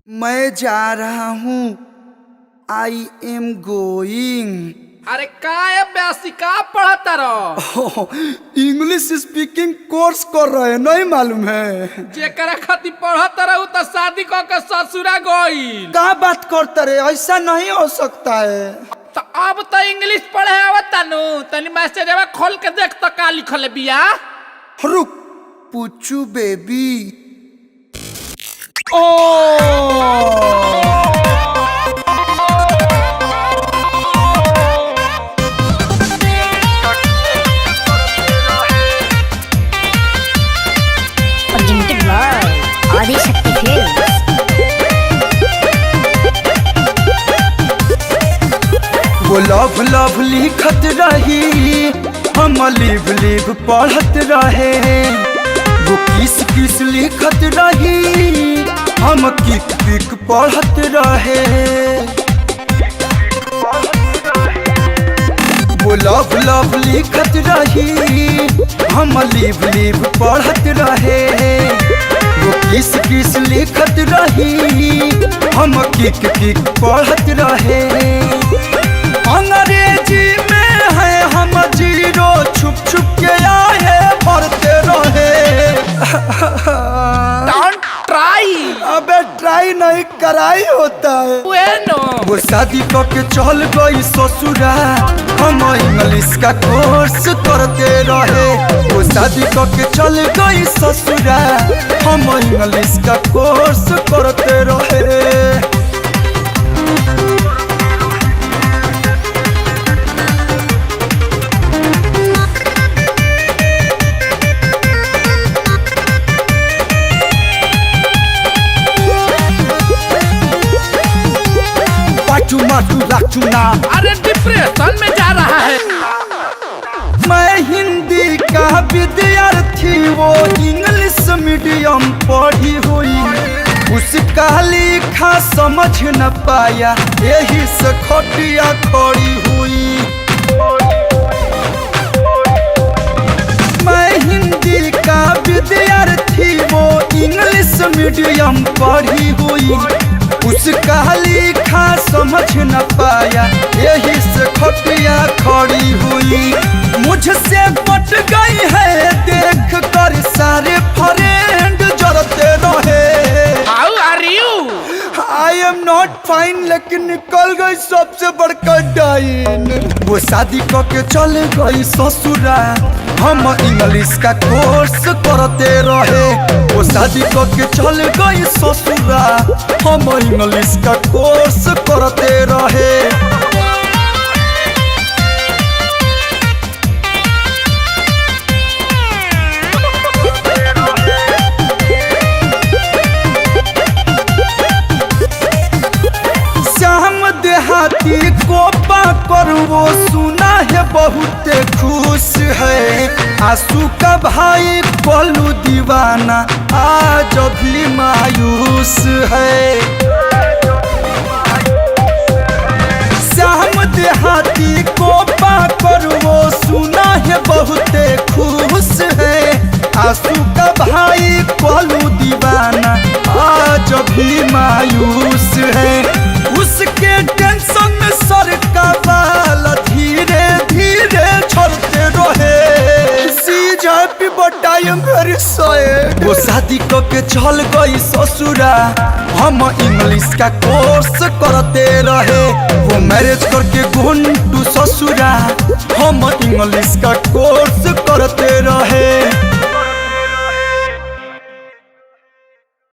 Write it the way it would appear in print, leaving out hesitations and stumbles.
मैं जा रहा हूँ। I am going. अरे का ब्यासी का पढ़ता रहो? इंग्लिश स्पीकिंग कोर्स कर रहे हैं, नहीं मालूम है? जेकरा खातिर पढ़ता रहू तो शादी क के ससुरा गई। क्या बात करते रे, ऐसा नहीं हो सकता है। तो अब तो इंग्लिश पढ़े आवता नु, तनी मैसेजवा खोल के देख तो का लिखल है बिया। रुक, पूछू बेबी। ओ आदिशक्ति फिल्म्स। वो लव लव लिखत रही, हम लिव लिव पढ़त रहे। वो किस किस लिखत रही, हम किक पिक पढ़त रहे। वो लव लव लिखत रही, हम लिव लिव पढ़त रहे। वो किस किस लिखत रही, हम किक किक पढ़त रहे। अंग्रेजी में है हम जीरो, छुप छुप के आए पढ़ते रहे। Don't try. अबे ट्राई नहीं कराई होता है। वो शादी करके चल गई ससुरा, हम इंग्लिश का कोर्स करते रहे। वो शादी करके चल गई ससुरा, हम इंग्लिश का कोर्स करते रहे। अरे डिप्रेशन में जा रहा है। मैं हिंदी का विद्यार्थी, वो इंग्लिश मीडियम पढ़ी हुई। उसका लिखा समझ न पाया, यही से खटिया खड़ी हुई। मैं हिंदी का विद्यार्थी, वो इंग्लिश मीडियम पढ़ी हुई। उसका लिखा समझ न पाया, यही से खटिया खड़ी हुई। मुझसे पट गई है, देख कर सारे फ्रेंड जरते रहे। How are you? I am not fine, लेकिन निकल गई सबसे बड़का डाइन। वो शादी करके चल गई ससुरा, हम इंग्लिश का कोर्स करते रहे। वो शादी करके चल गई ससुरा, हम इंग्लिश का कोर्स करते रहे। देहाती को पाकर वो सुना है बहुत खुश है। आंसू का भाई पलू दीवाना आज भी मायूस है। श्याम देहाती को पाकर वो सुना है बहुत खुश है। आंसू का भाई पलू दीवाना आज भी मायूस है। उसके टेंशन में सर का बाल धीरे धीरे झड़ते रहे। सीज happy but I am very sad. वो शादी करके चल गई ससुरा, हम इंग्लिश का कोर्स करते रहे। वो मैरिज करके गुंटू ससुरा, हम इंग्लिश का कोर्स करते रहे।